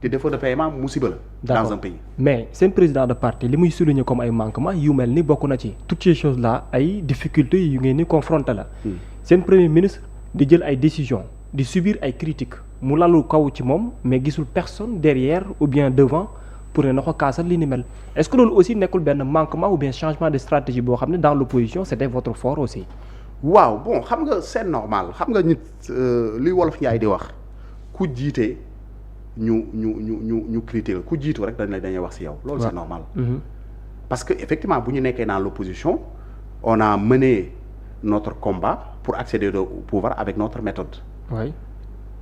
te défaut de paiement musiba la dans un pays. mais seen président de parti li muy souligner comme ay manquements yu mel ni bokk na ci toutes ces choses là ay difficultés yu ngeen ni confronté la. seen premier ministre di jël ay décisions di subir ay critiques mu lalu kaw ci moom mais gisul personne derrière ou bien devant pour ne na ko kaasal li ni mel est-ce que loolu aussi nekkul benn manquement ou bien changement de stratégie boo xam ne dans l'opposition c'était votre fort aussi. waaw bon xam nga c'est normal xam nga nit li wolof Njaay di wax ku jiite ñu critiquer ku jiitu rek dañuy wax ci yow. loolu c'est normal. parce que effectivement bu ñu nekkee dans l'opposition on a mené notre combat pour accéder au pouvoir avec notre méthode. oui.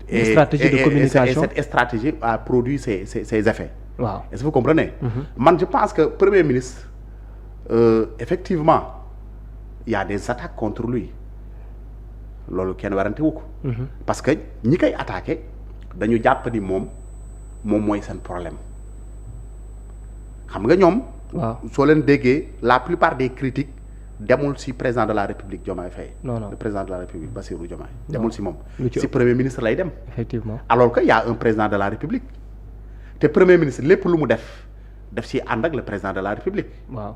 et stratégie de communication et cette stratégie a produit ses effets. waaw est-ce que vous comprenez. man je pense que premier ministre effectivement il y a des attaques contre lui loolu kenn warante wu ko. parce que ñi koy attaqué dañu jàpp ni moom mooy seen problème xam nga ñoom. waaw soo leen déggee la plupart des critiques demul ci président de la République Diomaye Faye. non le président de la République Bassirou Diomaye. demul ci moom lu ci ci premier ministre lay dem. effectivement alors que y a un président de la République te premier ministre lépp lu mu def ci ànd ak le président de la République. waaw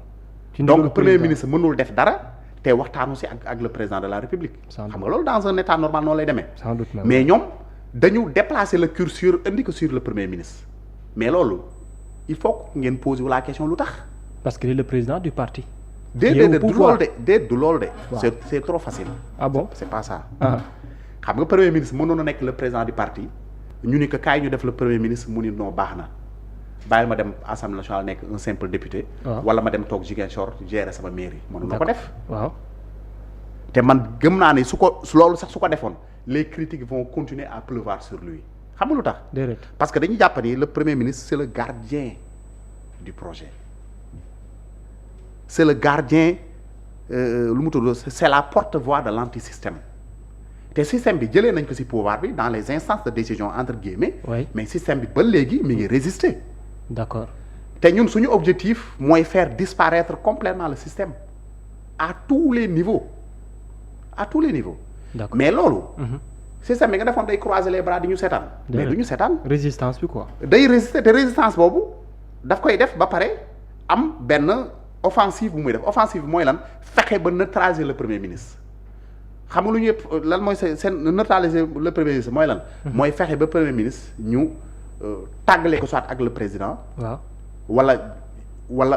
donc premier ministre mënul def dara te waxtaanu ci ak le président de la République. xam nga loolu dans un état normal noonu lay demee. sans doute mais ñoom dañu déplacer le curseur indi ko sur le premier ministre mais loolu il faut que ngeen poser la question lu tax. parce qu'il est le président du parti. déedéet du loolu de. waaw c'est trop facile. ah bon c'est pas ça. ah xam nga premier ministre mënoon na nekk le président du parti ñu ni que kaay ñu def le premier ministre mu ni non baax na bàyyil ma dem assemblée nationale nekk un simple député. wala ma dem toog Ziguinchor gérer sama mairie. mënoon na ko def. waaw te man gëm naa ne su loolu sax su ko defoon les critiques vont continuer à pleuvoir sur lui xam nga lu tax. déedéet parce que dañuy jàpp ni le premier ministre c'est le gardien du projet c'est le gardien lu mu tudd c'est la porte-voix de l'anti-système te système bi jëlee nañ ko ci pouvoir bi dans les instances de décision entre guillemets. oui mais système bi ba léegi mi ngi résister. d'accord te ñun suñu objectif mooy faire disparaître complètement le système à tous les niveaux d'accord mais loolu. système bi nga defoon day croiser les bras di ñu seetaan. mais du ñu seetaan. résistance bi quoi. day résister te résistance boobu daf koy def ba pare am benn offensive bu muy def offensive bi mooy lan fexe ba neutraliser le premier ministre xam nga lu ñuy lan mooy seen neutraliser le premier ministre mooy lan. mooy fexe ba premier ministre ñu tàggale ko soit ak le président. waaw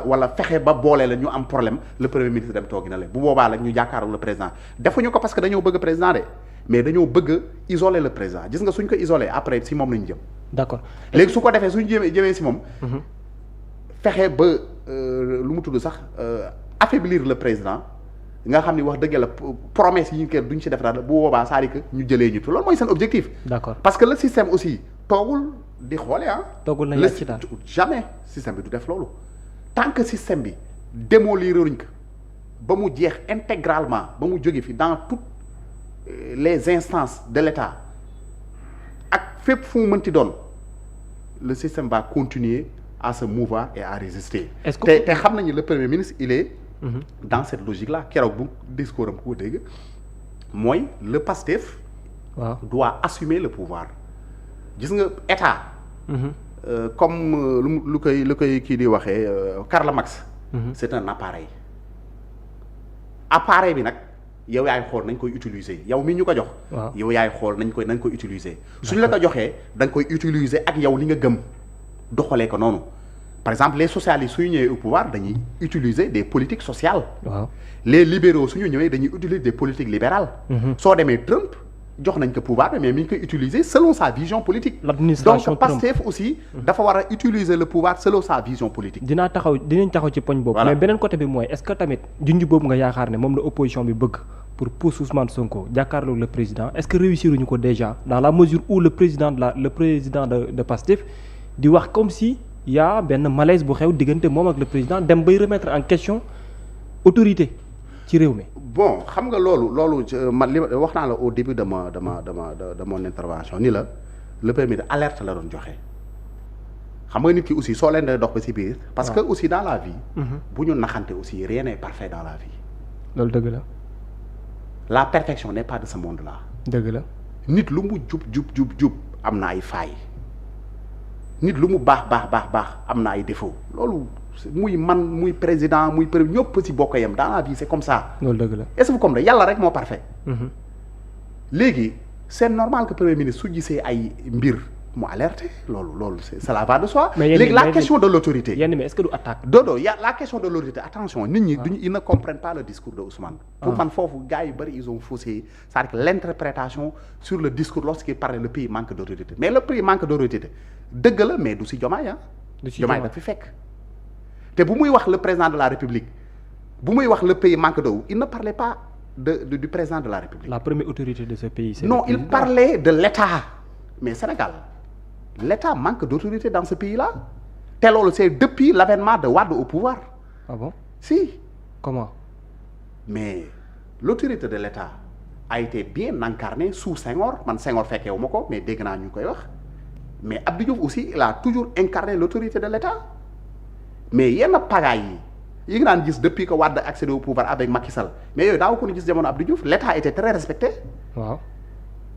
wala fexe ba boole la ñu am problème le premier ministre dem toogi na leen bu boobaa la ñu jàkkaarloo le président defuñu ko parce que dañoo bëgg président de mais dañoo bëgg isoler le président gis nga suñ ko isoler après si moom lañu jëm. d'accord léegi su ko defee suñu jëmee si moom. fexe ba lu mu tudd sax affaiblir le président nga xam ni wax dëgg la promesse yi ñu kenn duñ ci def dara bu boobaa c'est-à-dire que ñu jëlee ñu fi loolu mooy seen objectif. d'accord parce que le système aussi toogul di xoole toogul nañu ci daal jamais système bi du def loolu. tant que système bi démoliruñ ko ba mu jeex intégralement ba mu jóge fi dans toutes les instances de l'État ak fépp fu mu mënti doon le système va continuer à se mouvoir et à résister. est-ce que te xam nañu le premier ministre il est. dans cette logique là keroog bu discours am ko dégg mooy le PASTEF. waaw doit assumer le pouvoir gis nga État. comme lu koy kii di waxee Karl Marx. c'est un appareil bi nag yow yaay xool nañ koy utiliser yow mi ñu ko jox. yow yaay xool nañ koy utiliser. suñ la ko joxee da nga koy utiliser ak yow li nga gëm doxalee ko noonu par exemple les socialistes suñu ñëwee au pouvoir dañuy utiliser des politiques sociales. waaw les libéraux suñu ñëwee dañuy utiliser des politiques libérales. soo demee Trump. jox nañ ko pouvoir mais mi ngi koy utiliser selon sa vision politique. l'administration donc Pastef aussi. dafa war a utiliser le pouvoir selon sa vision politique. dinañ taxaw ci poñ boobu. mais beneen côté bi mooy est-ce que tamit junj boobu nga yaakaar ne moom la opposition bi bëgg pour pousser Ousmane Sonko jàkkaarloog le président est-ce que réussiruñu ko déjà dans la mesure où le président de Pastef di wax comme si y a benn malaise bu xew diggante moom ak le président dem bay remettre en question autorité ci réew mi. bon xam nga loolu man li wax naa la au début de mon intervention ni la le premier alerte la doon joxe xam nga nit ki aussi soo leen di dox ba ci biir. parce que aussi dans la vie. bu ñu naxante aussi rien n'est parfait dans la vie. loolu dëgg la. la perfection n'est pas de ce monde là. dëgg la. nit lu mu jub am na ay failles nit lu mu baax am na ay défauts loolu muy man muy président muy premier ñëpp ci bokk yam dans la vie c'est comme ça. loolu dëgg la est-ce que comme yàlla rek moo parfait. léegi c'est normal que premier ministre su gisee ay mbir mu alerté loolu ça va de soi. léegi la question de l'autorité. yenn mais est-ce que du attaque. dodo y a la question de l'autorité attention nit ñi duñu ils ne comprennent pas le discours de Ousmane. pour man foofu gars yu bari ils ont faussé c'est-à-dire que l'interprétation sur le discours lorsqu'il parlait le pays manque d'autorité mais le pays manque d'autorité dëgg la mais du ci Diomaye du ci Diomaye daf fi fekk. te bu muy wax le président de la République bu muy wax le pays manque d'eau il ne parlait pas du président de la République. La première autorité de ce pays c'est non il parlait de l'État mais Sénégal l'État manque d'autorité dans ce pays-là te loolu c'est depuis l'avènement de Wade au pouvoir. Ah bon? Si. Comment? Mais l'autorité de l'État a été bien incarnée sous Senghor man Senghor fekkeewu ma ko mais dégg naa ñu koy wax mais Abdou Diouf aussi il a toujours incarné l'autorité de l'État mais yenn pagaay yi nga naan gis depuis que Wade accédé au pouvoir avec Macky Sall mais yooyu daaw ko ni gis jamono Abdou Diouf l'État était très respecté. waaw.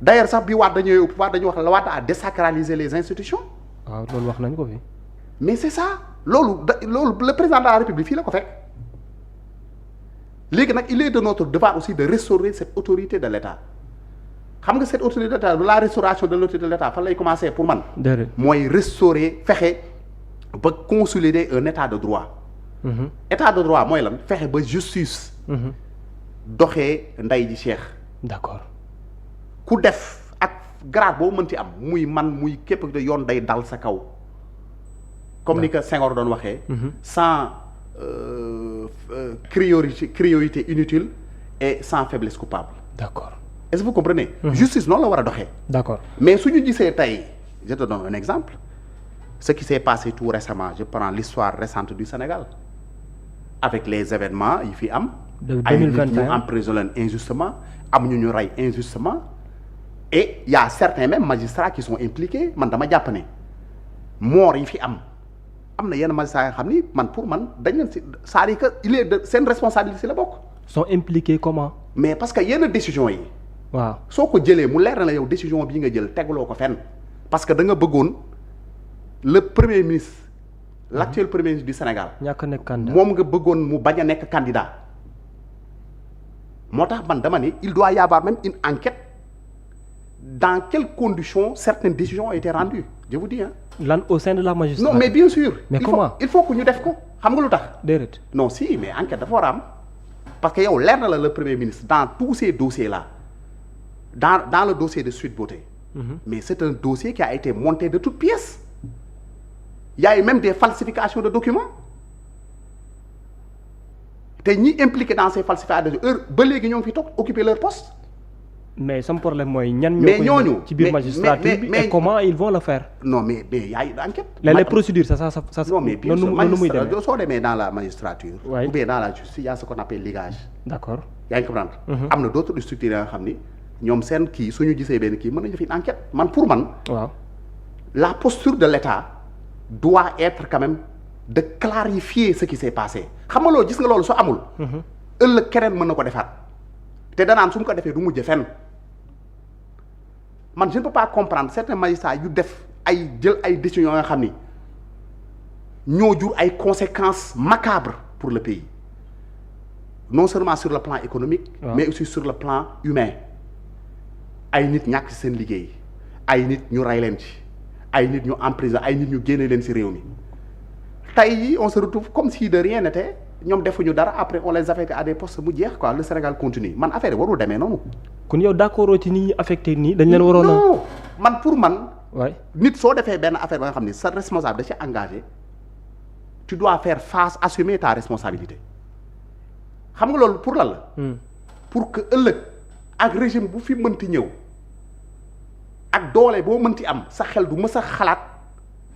D'ailleurs sax bi Wade ñëwee au pouvoir dañu wax la Wade a désacralisé les institutions. waaw loolu wax nañu ko fi. mais c'est ça loolu le président de la République fii la ko fekk léegi nag il est de notre devoir aussi de restaurer cette autorité de l'État xam nga cette autorité de l'État la restauration de l'autorité de l'État fan lay commencer pour man. déedéet mooy restaurer fexe ba consolider un état de droit. état de droit mooy lan fexe ba justice. doxee nday ji Cheikh. d'accord. ku def ak grade boo mënti am muy man muy képp de yoon day dal sa kaw comme ni ko Senghor doon waxee sans criorité inutile et sans faiblesse coupable. D'accord. Est-ce que vous comprenez? Justice noonu la war a doxee. D'accord. Mais su ñu gisee tey je te donne un exemple ce qui s'est passé tout récemment je prends l'histoire récente du Sénégal avec les événements yi fi am de ay nit 2021 ñu emprisonné injustement am ñu rey injustement et il y a certains même magistrats qui sont impliqués man dama jàpp ne moor yi fi am na yenn magistrats yoo xam ni man pour man dañ leen si c'est-à-dire que il est de seen responsabilité la bokk. sont impliqués comment? mais parce que yenn décision yi. waaw soo ko jëlee mu leer na la yow décision bii nga jël tegloo ko fenn parce que da nga bëggoon le premier ministre l'actuel premier ministre du Sénégal. ñàkk a nekk candidat moom nga bëggoon mu bañ a nekk candidat moo tax man dama ne il doit y avoir même une enquête dans quelles conditions certaines décisions ont été rendues je vous dis hein. lan au sein de la magistrature. non mais bien sûr. mais comment il faut que ñu def ko xam nga lu tax. déedéet. non si mais enquête dafa war a am parce que yow leer na la le premier ministre dans tous ces dossiers là dans le dossier de Sweet Beauté. Mais c'est un dossier qui a été monté de toutes pièces. Il y a eu même des falsifications de documents te ñi impliqué dans ces falsifications ba léegi ñoo ngi fi toog occuper leur poste. mais sama problème mooy ñan. mais ñooñu ci biir magistrature bi et comment ils vont le faire. non mais y a une enquête. les procédures ça non mais bien sûr magistrat soo demee dans la magistrature. Ouais. ou bien dans la justice il y a ce qu'on appelle ligage. d'accord. yaa ngi comprendre. am na d'autres structures yoo xam ni ñoom seen kii suñu gisee benn kii mën nañu def une enquête man pour man. waaw la posture de l'État doit être quand même de clarifier ce qui s'est passé xam nga loolu gis nga loolu soo amul. ëllëg keneen mën na ko defaat te danaan su mu ko defee du mujj fenn man je ne peux pas comprendre certains magistrats yu def ay jël ay décisions yoo xam ni ñoo jur ay conséquences macabres pour le pays non seulement sur le plan économique. mais aussi sur le plan humain. ay nit ñàkk ci seen liggéey ay nit ñu rey leen ci ay nit ñu emprisonné ay nit ñu génne leen ci réew mi tey on se retrouve comme si de rien n'était ñoom defuñu dara après on les affecte à des postes mu jeex quoi le Sénégal continue man affaire yi warul demee noonu. kon yow d'accord ci ni ñi affecté nii dañ leen waroon a. non man pour man. waay nit soo defee benn affaire ba nga xam ni sa responsable da ci engagé tu dois faire face assumer ta responsabilité xam nga loolu pour lan la. pour que ëllëg. ak régime bu fi mënti ñëw ak doole boo mënti am sa xel du mës a xalaat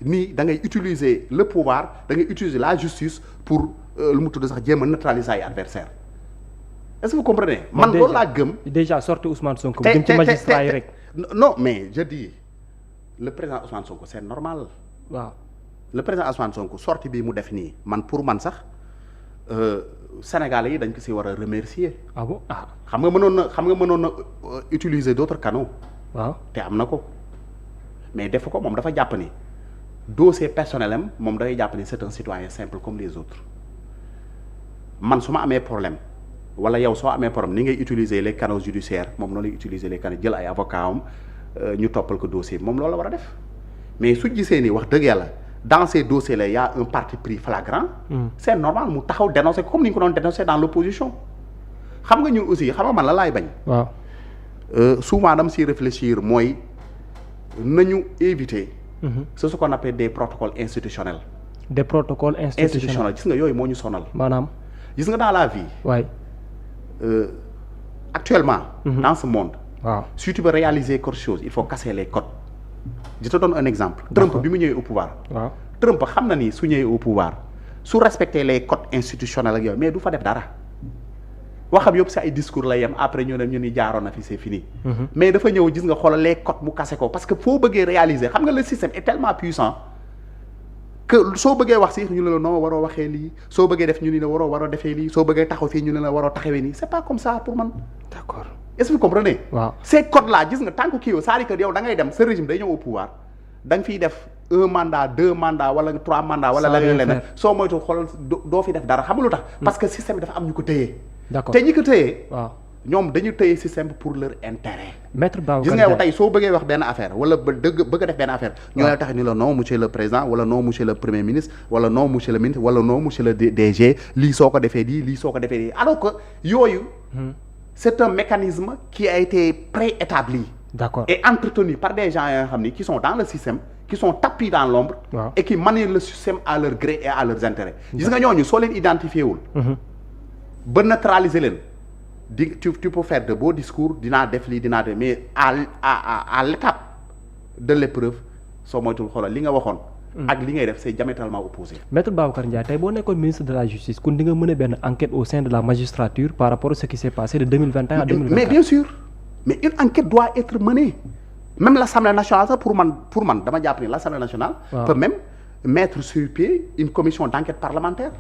ni da ngay utiliser le pouvoir da ngay utiliser la justice pour lu mu tudd sax jéem a neutraliser ay adversaires est-ce que vous comprenez. man loolu laa gëm. déjà sorti Ousmane Sonko. jëm ci magistrat yi rek. non mais je dis le président Ousmane Sonko c'est normal. waaw le président Ousmane Sonko sortie bii mu def nii man pour man sax. Sénégalais yi dañ ko ci war a remercier. ah bon ah. xam nga mënoon na utiliser d'autres canaux. waaw te am na ko mais def ko moom dafa jàpp ni dossier personnel am moom da ngay jàpp ni c'est un citoyen simple comme les autres man su ma amee problème wala yow soo amee problème ni ngay utiliser les canaux judiciaires moom noonu lay utiliser les canaux jël ay avocats am ñu toppal ko dossier moom loolu la war a def mais su gisee ni wax dëgg yàlla dans ces dossiers là y a un parti pris flagrant. C'est normal mu taxaw dénoncer comme ni ñu ko doon dénoncer dans l'opposition xam nga ñun aussi xam nga man la laay bañ. waaw souvent dama siy réfléchir mooy nañu éviter. c'est ce qu'on appelle des protocoles institutionnels. des protocoles institutionnels gis nga yooyu moo ñu sonal. maanaam. gis nga dans la vie. waay. Actuellement. Dans ce monde. waaw si tu veux réaliser quelque chose il faut casser les codes. Je te donne un exemple. Trump bi mu ñëwee au pouvoir. waaw Trump xam na ni su ñëwee au pouvoir su respecter les codes institutionnels ak yooyu mais du fa def dara. waxam yëpp si ay discours la yem après ñu ne ñu ni jaaroon na fi c'est fini. mais dafa ñëw gis nga xoolal les codes mu kase ko parce que foo bëggee réaliser xam nga le système est tellement puissant que soo bëggee wax si ñu ne la non waroo waxee lii soo bëggee def ñu ne la waroo defee lii soo bëggee taxaw fii ñu ne la waroo taxawee nii c'est pas comme ça pour man. d'accord est-ce que vous comprenez. waaw ces codes là gis nga tant que kii yow c'est-à-dire que yow da ngay dem sa régime day ñëw au pouvoir da nga fiy def 1 mandat 2 mandats wala 3 mandats wala leneen soo moytu xoolal doo fi def dara xam nga lu tax. parce que système bi dafa am ñu ko téye. d'accord te ñi ko téye. waaw ñoom dañu téye système bi pour leur intérêt. maître Babacar gis nga yow tey soo bëggee wax benn affaire wala bëgg a def benn affaire. ñoo lay tax ni la non monsieur le président wala non monsieur le premier ministre wala non monsieur le ministre wala non monsieur le DG lii soo ko defee lii soo ko defee lii alors que yooyu. c'est un mécanisme qui a été préétabli. d'accord et entretenu par des gens yoo xam ni qui sont dans le système qui sont tapis dans l'ombre waaw et qui manient le système à leur gré et à leurs intérêts. gis nga ñooñu soo leen identifié wul. ba neutraliser leen tu peux faire de beaux discours dinaa def lii dinaa def mais à l'étape de l'épreuve soo moytul xoolal li nga waxoon. ak li ngay def c'est diamétralement opposé. maître Babacar Ndiaye tey boo nekkoon ministre de la justice kon di nga mën a benn enquête au sein de la magistrature par rapport à ce qui s'est passé de 2021 à 2024. mais bien sûr mais une enquête doit être menée même l'Assemblée nationale sax pour man dama jàpp ni l'Assemblée nationale. peut même mettre sur pied une commission d'enquête parlementaire.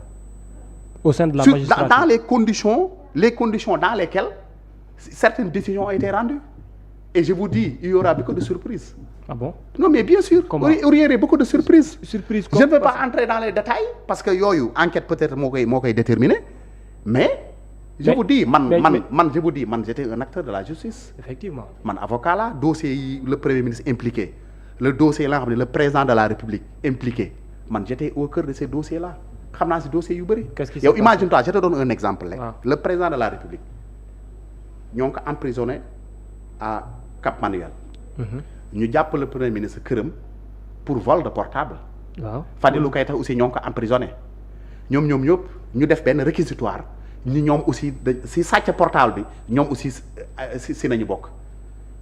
au sein de la magistrature dans les conditions dans lesquelles certaines décisions ont été rendues et je vous dis il y aura beaucoup de surprises. ah bon non mais bien sûr. Comment? Il y aurait beaucoup de surprises. surprise je ne veux pas entrer dans les détails parce que yooyu enquête peut-être moo koy déterminer mais. je vous dis man j'étais un acteur de la justice. effectivement man avocat la dossier yi le premier ministre impliqué le dossier la nga xam ne le président de la république impliqué man j'étais au cœur de ces dossiers là xam naa si dossiers yu bëri. qu'est-ce qui s'est yow passé? imagine-toi je te donne un exemple rek. Ah. le président de la république ñoo ngi ko emprisonné à Cap Manuel. ñu jàpp le premier ministre këram pour vol de portable. waaw Fadilou Keïta aussi ñoo ngi ko emprisonné ñoom ñëpp ñu def benn réquisitoire ñoom aussi si sàcc portable bi ñoom aussi si nañu bokk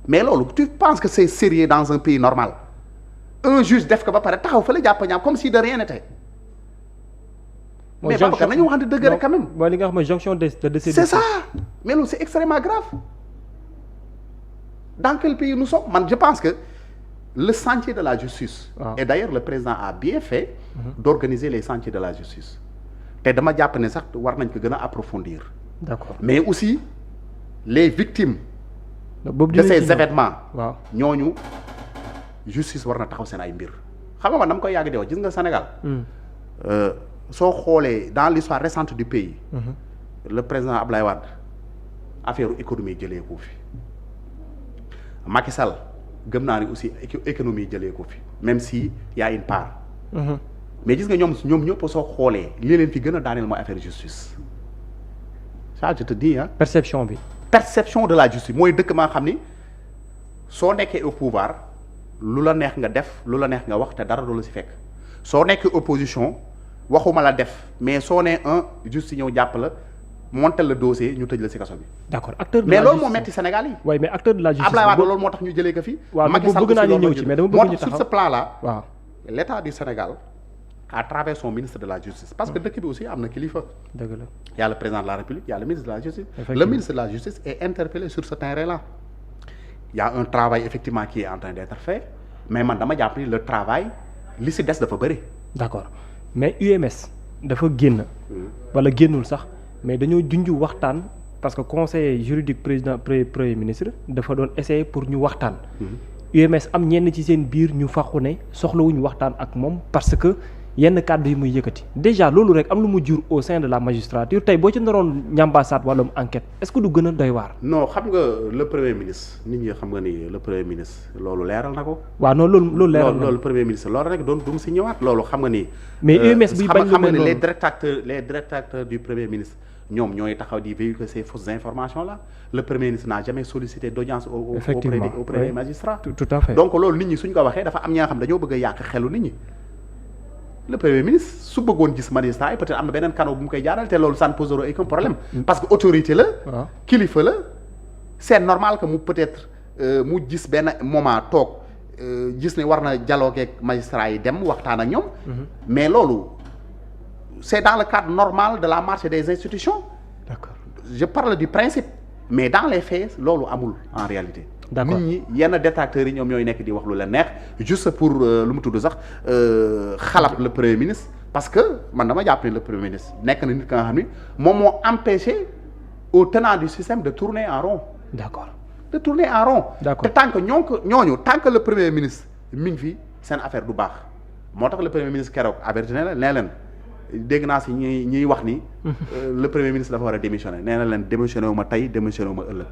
mais loolu tu penses que c'est sérieux dans un pays normal un juge def ko ba pare taxaw fa la jàpp ñaam comme si de rien n'était. mais Babacar nañu waxante dëgg rek quand même. mooy li nga xam ne jonction de ces c'est ça mais loolu c'est extrêmement grave dans quel pays nous sommes man je pense que le chantier de la justice. et d'ailleurs le président a bien fait. d'organiser les chantiers de la justice. te dama jàpp ne sax war nañ ko gën a approfondir. d'accord mais aussi les victimes. boobu de ces événements. waaw ñooñu justice war na taxaw seen ay mbir. xam nga man dama koy yàgg di wax gis nga Sénégal. soo xoolee dans l'histoire récente du pays. le président Ablaye Wade affaire économie jëlee ko fi. Macky Sall gëm naa ni aussi économie jëlee ko fi même si y a une part. mais gis nga ñoom ñëpp soo xoolee li leen fi gën a daaneel mooy affaire justice ça je te dis ah. perception bi. perception de la justice mooy dëkk maa xam ni soo nekkee au pouvoir lu la neex nga def lu la neex nga wax te dara du la si fekk soo nekkee opposition waxuma la def mais soo nee justice ñëw jàpp la monter le dossier ñu tëj la si kaso bi. d'accord acteur de mais la loolu justice moo metti Sénégal yi. waaye mais acteur de la justice. Ablaye Wade loolu moo tax ñu jëlee ko fi. waaw Macky Sall bëgg naa ñu ñëw ci mais dama bëgg ñu taxaw sur ce plan là. waaw l'État du Sénégal à travers son ministre de la justice parce que dëkk bi aussi am na kilifa. dëgg la y a le président de la République y a le ministre de la justice. Effectivement. Le ministre de la justice est interpellé sur ce terrain-là. Il y a un travail effectivement qui est en train d'être fait mais man dama jàpp ni le travail li si des dafa bëri. d'accord mais UMS dafa génn. wala génnul sax mais dañoo junj waxtaan parce que conseiller juridique président premier ministre dafa doon essayer pour ñu waxtaan. UMS am ñenn ci seen biir ñu fàqu ne soxlawuñu waxtaan ak moom parce que yenn kàddu yi muy yëkkati déjà loolu rek am lu mu jur au sein de la magistrature tey boo ci naroon ñambaasaat wàllum enquête est-ce que du gën a doy waar. non xam nga le premier ministre nit ñi xam nga ni le premier ministre loolu leeral na ko. waaw non loolu leeral na loolu premier ministre loolu rek doon du mu si ñëwaat loolu xam nga ni. mais UMS buy bañ lu xam nga mel ni noonu les détracteurs du premier ministre ñoom ñooy taxaw di véhiculer ces fausses informations là le premier ministre n'a jamais sollicité d'audience auprès des magistrats. tout à fait donc loolu nit ñi suñ ko waxee dafa am ñi nga xam dañoo bëgg a yàq xelu nit ñi. le premier ministre su bëggoon gis magistrat yi peut-être am na beneen canal bu mu koy jaaral te loolu ça ne posera aucun problème. parce que autorité la. kilifa la. c'est normal que mu peut-être mu gis benn moment toog gis ne war na dialoguer ak magistrat yi dem waxtaan ak ñoom. mais loolu c'est dans le cadre normal de la marche des institutions. d'accord je parle du principe mais dans les faits loolu amul en réalité. d'accord nit ñi yenn détracteurs yi ñoom ñooy nekk di wax lu leen neex juste pour lu mu tudd sax xalab le premier ministre parce que man dama jàpp ne le premier ministre nekk na nit ka nga xam ni moom moo empêché aux tenants du système de tourner en rond. d'accord de tourner en rond. d'accord te tant que ñooñu tant que le premier ministre mi ngi fi seen affaire du baax moo tax le premier ministre keroog averti ne la nee leen dégg naa si ñuy wax ni. le premier ministre dafa war a démissionner nee na leen démissionné wu ma tey démissionné wu ma ëllëg.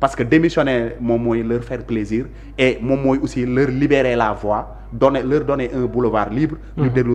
parce que démissionner moom mooy leur faire plaisir et moom mooy aussi leur libérer la voie leur donner un boulevard libre. ñu déglu